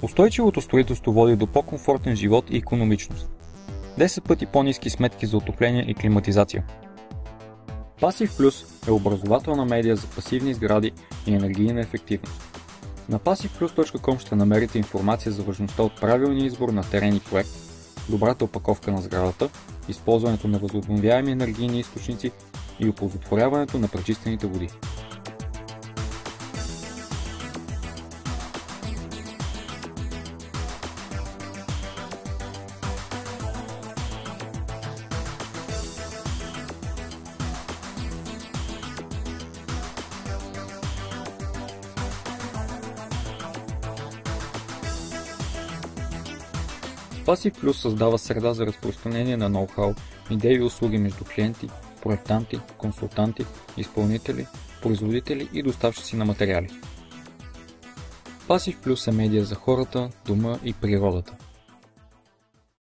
Устойчивото строителство води до по-комфортен живот и икономичност. 10 пъти по-ниски сметки за отопление и климатизация. Passive Plus е образователна медия за пасивни сгради и енергийна ефективност. На passivplus.com ще намерите информация за важността от правилния избор на терен и проект, добрата опаковка на сградата, използването на възобновяеми енергийни източници и оползотворяването на пречистените води. Passive Plus създава среда за разпространение на ноу-хау, идеи и услуги между клиенти, проектанти, консултанти, изпълнители, производители и доставчици на материали. Passive Plus е медия за хората, дома и природата.